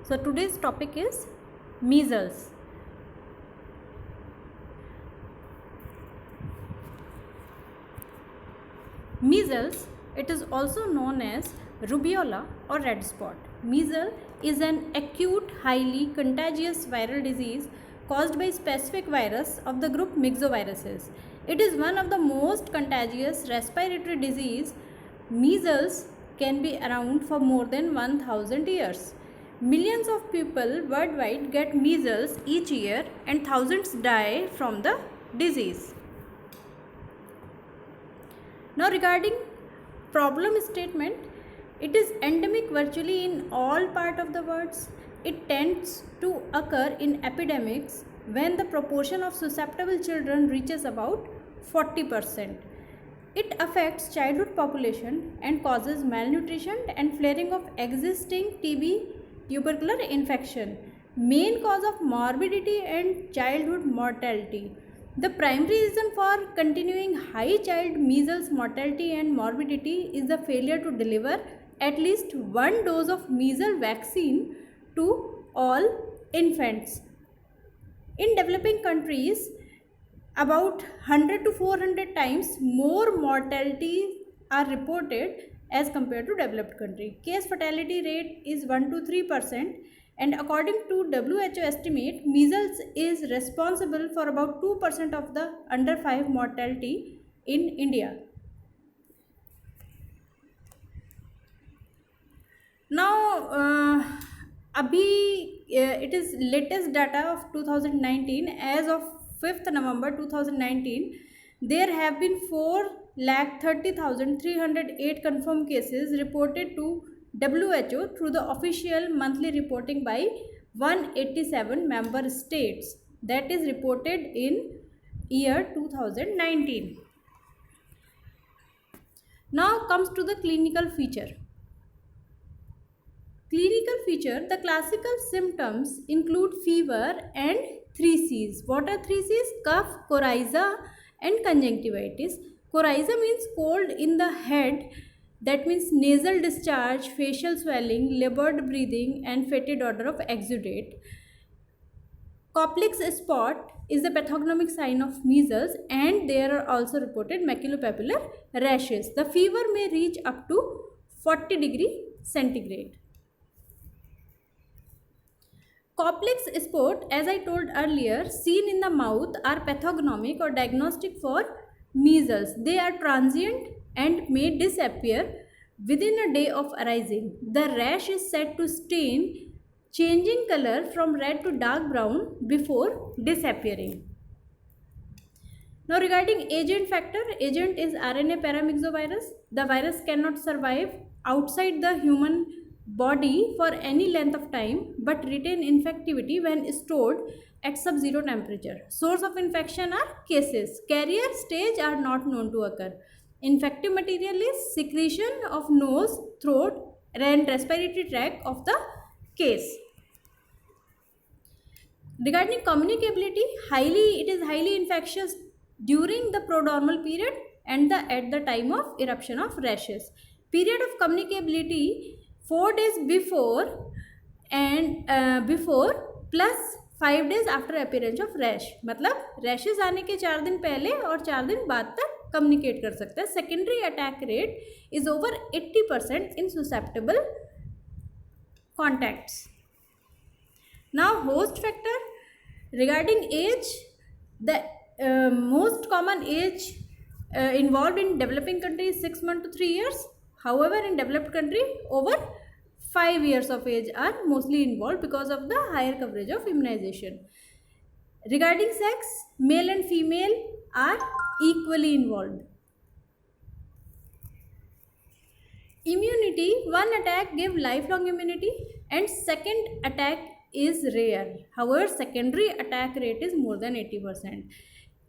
So today's topic is measles. Measles, it is also known as rubella or red spot. Measles is an acute, highly contagious viral disease caused by specific virus of the group myxoviruses. It is one of the most contagious respiratory disease. Measles can be around for more than 1000 years. Millions of people worldwide get measles each year and thousands die from the disease. Now regarding problem statement, it is endemic virtually in all part of the world. It tends to occur in epidemics when the proportion of susceptible children reaches about 40%. It affects childhood population and causes malnutrition and flaring of existing TB tubercular infection. Main cause of morbidity and childhood mortality. The primary reason for continuing high child measles mortality and morbidity is the failure to deliver at least one dose of measles vaccine to all infants. In developing countries, about 100 to 400 times more mortality are reported as compared to developed country. Case fatality rate is 1 to 3%, and according to WHO estimate, measles is responsible for about 2% of the under 5 mortality in India. Now, it is latest data of 2019. As of 5th November 2019, there have been 4,30,308 confirmed cases reported to WHO through the official monthly reporting by 187 member states. That is reported in year 2019. Now comes to the clinical feature. Clinical feature, the classical symptoms include fever and 3 C's. What are 3 C's? Cough, coryza and conjunctivitis. Coryza means cold in the head, that means nasal discharge, facial swelling, labored breathing and fetid odor of exudate. Koplik's spot is the pathognomic sign of measles, and there are also reported maculopapular rashes. The fever may reach up to 40 degree centigrade. Koplik's spot, as I told earlier, seen in the mouth, are pathognomic or diagnostic for measles. They are transient and may disappear within a day of arising. The rash is said to stain, changing color from red to dark brown before disappearing. Now regarding agent factor, agent is RNA paramyxovirus. The virus cannot survive outside the human body for any length of time but retain infectivity when stored at sub-zero temperature. Source of infection are cases. Carrier stage are not known to occur. Infective material is secretion of nose, throat and respiratory tract of the case. Regarding communicability, it is highly infectious during the prodromal period and at the time of eruption of rashes. Period of communicability 4 days before and before plus 5 days after appearance of rash. मतलब rashes आने के 4 दिन पहले और 4 दिन बाद तक communicate कर सकते हैं. Secondary attack rate is over 80% in susceptible contacts. Now host factor, regarding age, the most common age involved in developing country is 6 months to 3 years. However, in developed country, over 5 years of age are mostly involved because of the higher coverage of immunization. Regarding sex, male and female are equally involved. Immunity, one attack gives lifelong immunity and second attack is rare. However, secondary attack rate is more than 80%.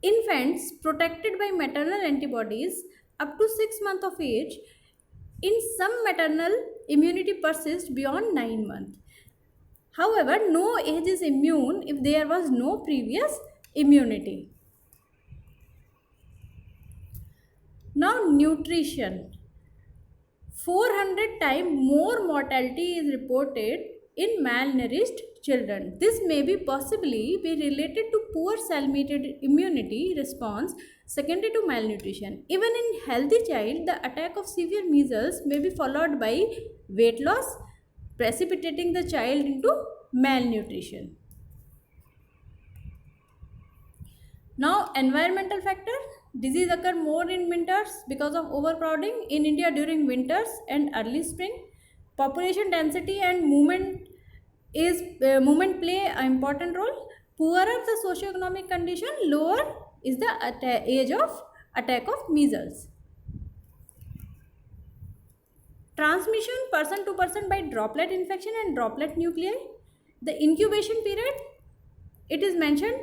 Infants protected by maternal antibodies up to 6 months of age, in some maternal immunity persists beyond 9 months. However, no age is immune if there was no previous immunity. Now nutrition. 400 times more mortality is reported in malnourished children. This may be possibly be related to poor cell-mediated immunity response secondary to malnutrition. Even in healthy child, the attack of severe measles may be followed by weight loss, precipitating the child into malnutrition. Now, environmental factor. Disease occur more in winters because of overcrowding in India during winters and early spring. Population density and movement play an important role. Poorer the socioeconomic condition, lower is the age of attack of measles. Transmission person to person by droplet infection and droplet nuclei. The incubation period, it is mentioned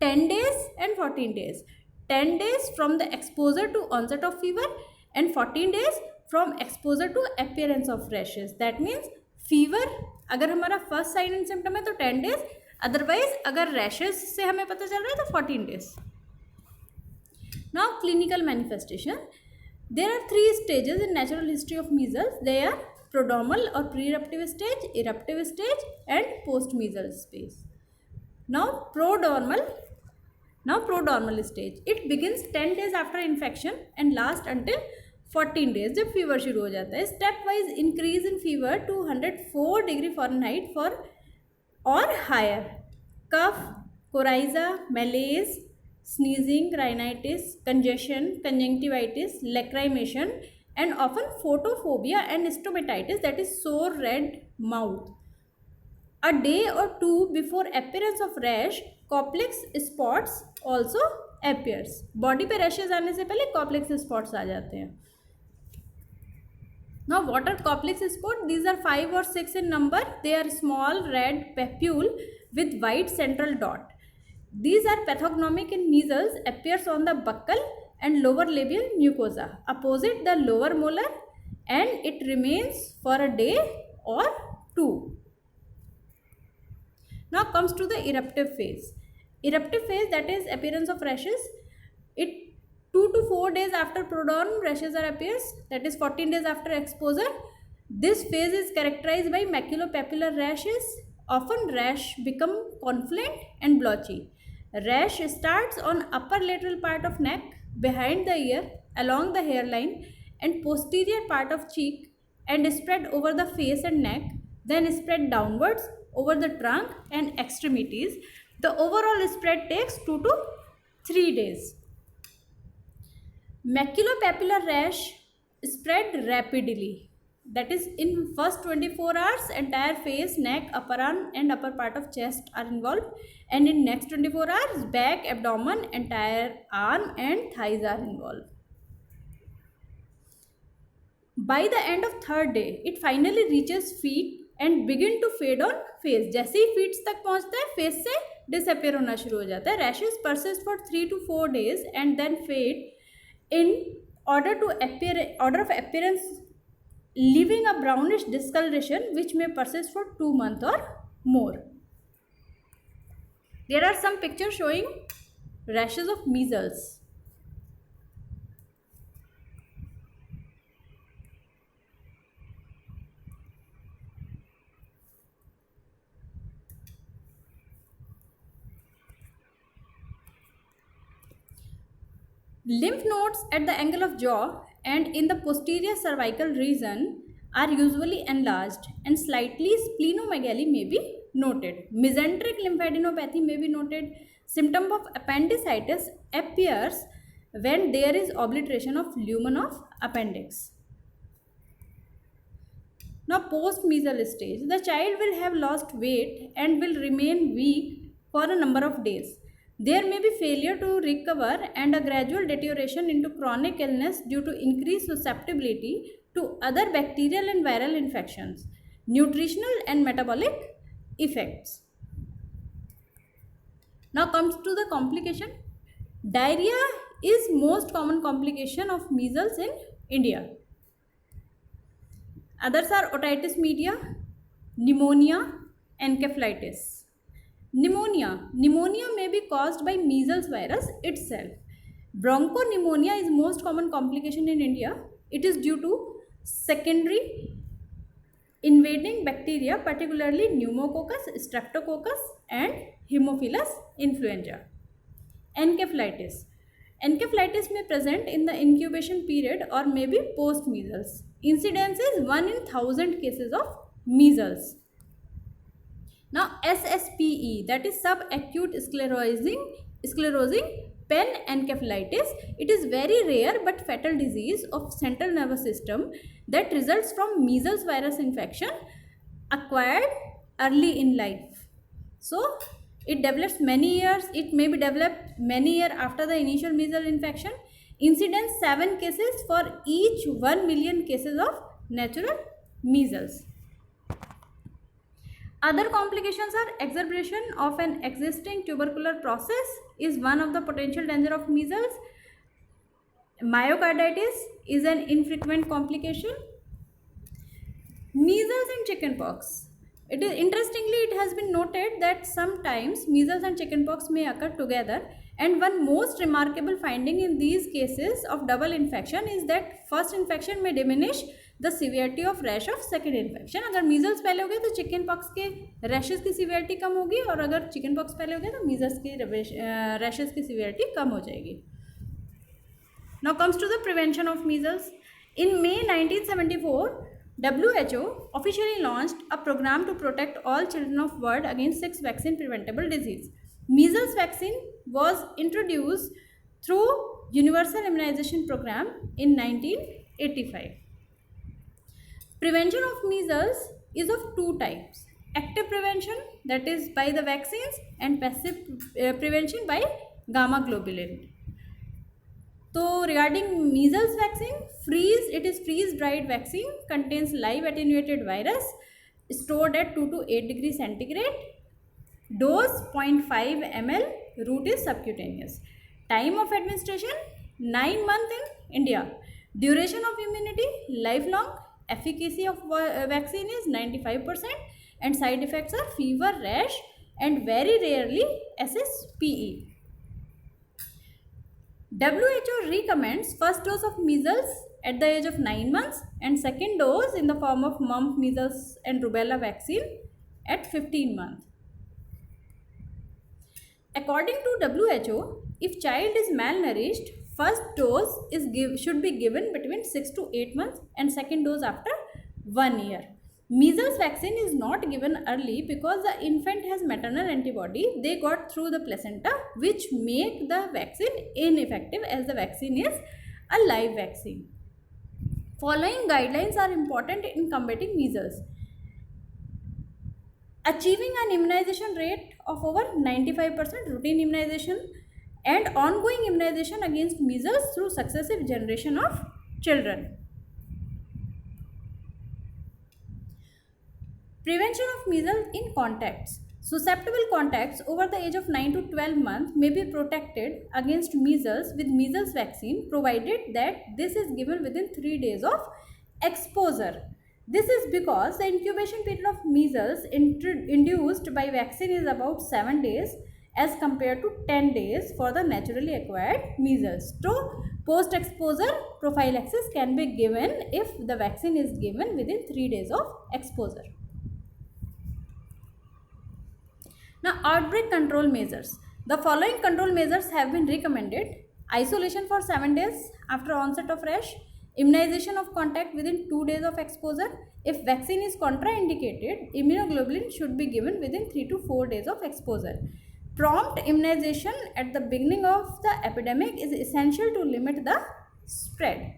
10 days and 14 days. 10 days from the exposure to onset of fever and 14 days from exposure to appearance of rashes. That means fever अगर हमारा first sign and symptom है तो 10 days, otherwise अगर rashes से हमें पता चल रहा है तो 14 days. Now clinical manifestation. There are 3 stages in natural history of measles. They are prodromal or pre-eruptive stage, eruptive stage and post-measles phase. Now prodromal stage. It begins 10 days after infection and lasts until 14 days जब fever शुरू हो जाता है. Step wise increase in fever to 104 degree Fahrenheit for और higher. Cough, coryza, malaise, sneezing, rhinitis, congestion, conjunctivitis, lacrimation and often photophobia and stomatitis, that is sore red mouth. A day or two before appearance of rash, complex spots also appears. Body पे rashes आने से पहले complex spots आ जाते हैं. Now what are complex spots? These are 5 or 6 in number. They are small red papule with white central dot. These are pathognomic in measles, appears on the buccal and lower labial mucosa opposite the lower molar and it remains for a day or two. Now comes to the eruptive phase. Eruptive phase, that is appearance of rashes. It 2 to 4 days after prodrome rashes are appears, that is 14 days after exposure. This phase is characterized by maculopapular rashes. Often rash become confluent and blotchy. Rash starts on upper lateral part of neck, behind the ear, along the hairline and posterior part of cheek and spread over the face and neck, then spread downwards over the trunk and extremities. The overall spread takes 2 to 3 days. Maculopapular rash spread rapidly. That is in first 24 hours entire face, neck, upper arm and upper part of chest are involved, and in next 24 hours back, abdomen, entire arm and thighs are involved. By the end of third day it finally reaches feet and begin to fade on face. जैसे ही feet तक पहुँचता है face से disappear होना शुरू हो जाता है. Rashes persist for 3 to 4 days and then fade in order of appearance, leaving a brownish discoloration which may persist for 2 months or more. There are some pictures showing rashes of measles. Lymph nodes at the angle of jaw and in the posterior cervical region are usually enlarged and slightly splenomegaly may be noted. Mesenteric lymphadenopathy may be noted. Symptom of appendicitis appears when there is obliteration of lumen of appendix. Now post-measles stage, the child will have lost weight and will remain weak for a number of days. There may be failure to recover and a gradual deterioration into chronic illness due to increased susceptibility to other bacterial and viral infections, nutritional and metabolic effects. Now comes to the complication. Diarrhea is most common complication of measles in India. Others are otitis media, pneumonia, encephalitis. Pneumonia may be caused by measles virus itself. Bronchopneumonia is most common complication in India. It is due to secondary invading bacteria, particularly pneumococcus, streptococcus, and Haemophilus influenza. Encephalitis. Encephalitis may present in the incubation period or may be post-measles. Incidence is 1 in 1000 cases of measles. Now SSPE, that is subacute sclerosing panencephalitis. It is very rare but fatal disease of central nervous system that results from measles virus infection acquired early in life. So it develops many years, it may be developed many years after the initial measles infection. Incidence 7 cases for each 1 million cases of natural measles. Other complications are exacerbation of an existing tubercular process is one of the potential danger of measles. Myocarditis is an infrequent complication. Measles and chickenpox. Interestingly, it has been noted that sometimes measles and chickenpox may occur together, and one most remarkable finding in these cases of double infection is that first infection may diminish the severity of rash of second infection. अगर measles पहले हो गए तो chickenpox के rashes की severity कम होगी, और अगर chickenpox पहले हो गया तो measles की rashes की severity कम हो जाएगी. Now comes to the prevention of measles. In May 1974, WHO officially launched a program to protect all children of world against 6 vaccine preventable disease. Measles vaccine was introduced through Universal Immunization Program in 1985. Prevention of measles is of two types: active prevention, that is by the vaccines, and passive prevention by gamma globulin. So regarding measles vaccine, it is freeze-dried vaccine, contains live attenuated virus stored at 2 to 8 degrees centigrade. Dose 0.5 ml, route is subcutaneous. Time of administration 9 months in India. Duration of immunity lifelong. Efficacy of vaccine is 95%, and side effects are fever, rash, and very rarely SSPE. WHO recommends first dose of measles at the age of 9 months and second dose in the form of mumps, measles and rubella vaccine at 15 months. According to WHO, if child is malnourished, first dose should be given between 6 to 8 months and second dose after 1 year. Measles vaccine is not given early because the infant has maternal antibody they got through the placenta, which make the vaccine ineffective as the vaccine is a live vaccine. Following guidelines are important in combating measles. Achieving an immunization rate of over 95% routine immunization and ongoing immunization against measles through successive generation of children. Prevention of measles in contacts. Susceptible contacts over the age of 9 to 12 months may be protected against measles with measles vaccine, provided that this is given within 3 days of exposure. This is because the incubation period of measles induced by vaccine is about 7 days as compared to 10 days for the naturally acquired measles. So, post-exposure prophylaxis can be given if the vaccine is given within 3 days of exposure. Now, outbreak control measures. The following control measures have been recommended: isolation for 7 days after onset of rash, immunization of contact within 2 days of exposure. If vaccine is contraindicated, immunoglobulin should be given within 3 to 4 days of exposure. Prompt immunization at the beginning of the epidemic is essential to limit the spread.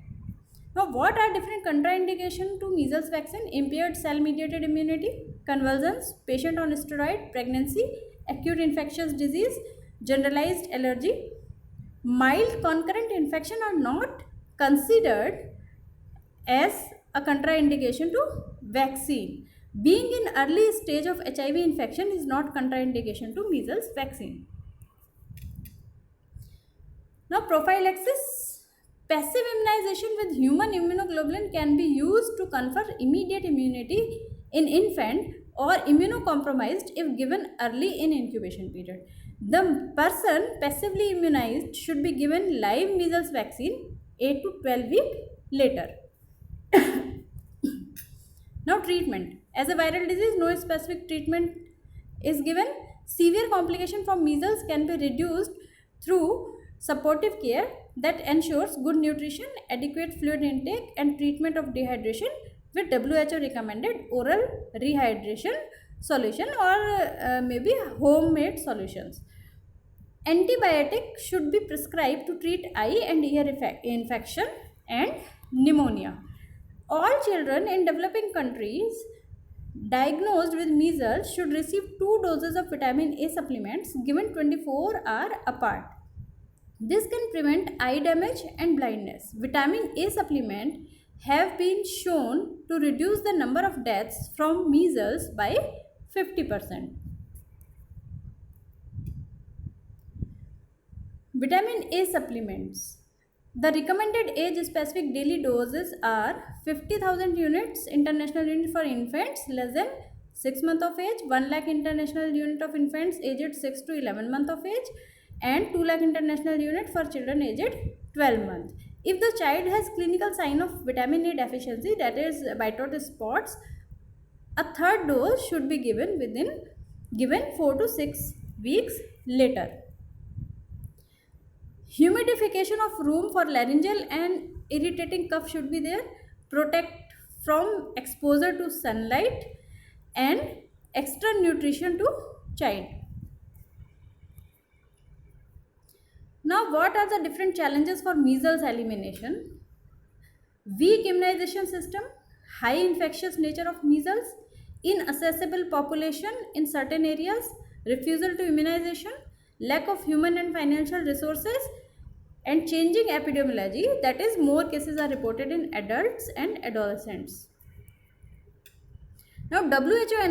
Now, what are different contraindications to measles vaccine? Impaired cell-mediated immunity, convulsions, patient on steroid, pregnancy, acute infectious disease, generalized allergy. Mild concurrent infection are not considered as a contraindication to vaccine. Being in early stage of HIV infection is not contraindication to measles vaccine. Now, prophylaxis. Passive immunization with human immunoglobulin can be used to confer immediate immunity in infant or immunocompromised if given early in incubation period. The person passively immunized should be given live measles vaccine 8 to 12 weeks later. Now treatment. As a viral disease, no specific treatment is given. Severe complication from measles can be reduced through supportive care that ensures good nutrition, adequate fluid intake, and treatment of dehydration with WHO recommended oral rehydration solution or maybe homemade solutions. Antibiotic should be prescribed to treat eye and ear infection and pneumonia. All children in developing countries diagnosed with measles should receive 2 doses of vitamin A supplements given 24 hours apart. This can prevent eye damage and blindness. Vitamin A supplement have been shown to reduce the number of deaths from measles by 50%. Vitamin A supplements. The recommended age-specific daily doses are 50,000 units international unit for infants less than 6 months of age, 1 lakh international unit of infants aged 6 to 11 months of age, and 2 lakh international unit for children aged 12 months. If the child has clinical sign of vitamin A deficiency, that is whiteout spots, a third dose should be given 4 to 6 weeks later. Humidification of room for laryngeal and irritating cough should be there. Protect from exposure to sunlight and extra nutrition to child. Now, what are the different challenges for measles elimination? Weak immunization system, high infectious nature of measles, inaccessible population in certain areas, refusal to immunization, lack of human and financial resources, and changing epidemiology, that is more cases are reported in adults and adolescents. Now WHO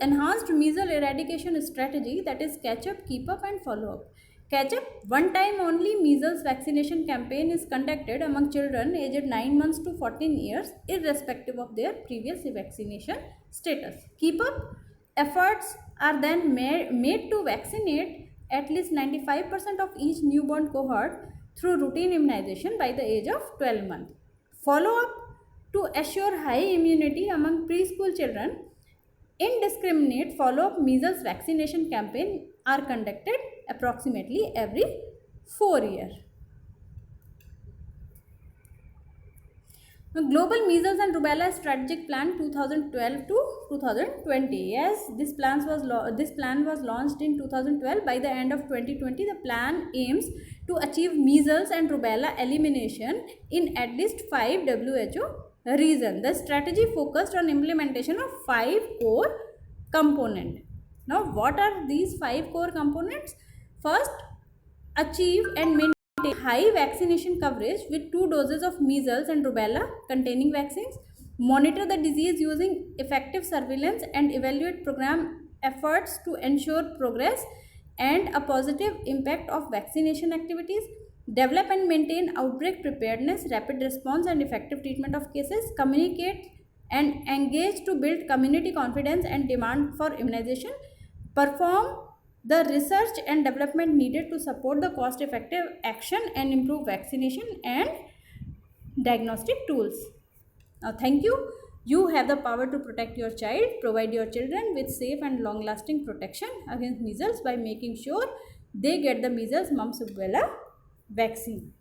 enhanced measles eradication strategy, that is catch up, keep up and follow up. Catch up, one time only measles vaccination campaign is conducted among children aged 9 months to 14 years irrespective of their previous vaccination status. Keep up, efforts are then made to vaccinate at least 95% of each newborn cohort through routine immunization by the age of 12 months. Follow up, to assure high immunity among preschool children, indiscriminate follow-up measles vaccination campaign are conducted approximately every 4 years. Now, Global Measles and Rubella Strategic Plan 2012 to 2020. Yes, this plan was launched in 2012. By the end of 2020, the plan aims to achieve measles and rubella elimination in at least 5 WHO regions. The strategy focused on implementation of 5 core components. Now, what are these 5 core components? First, achieve and maintain high vaccination coverage with 2 doses of measles and rubella containing vaccines. Monitor the disease using effective surveillance and evaluate program efforts to ensure progress and a positive impact of vaccination activities. Develop and maintain outbreak preparedness, rapid response and effective treatment of cases. Communicate and engage to build community confidence and demand for immunization. Perform the research and development needed to support the cost-effective action and improve vaccination and diagnostic tools. Now, thank you. You have the power to protect your child. Provide your children with safe and long-lasting protection against measles by making sure they get the measles, mumps, rubella vaccine.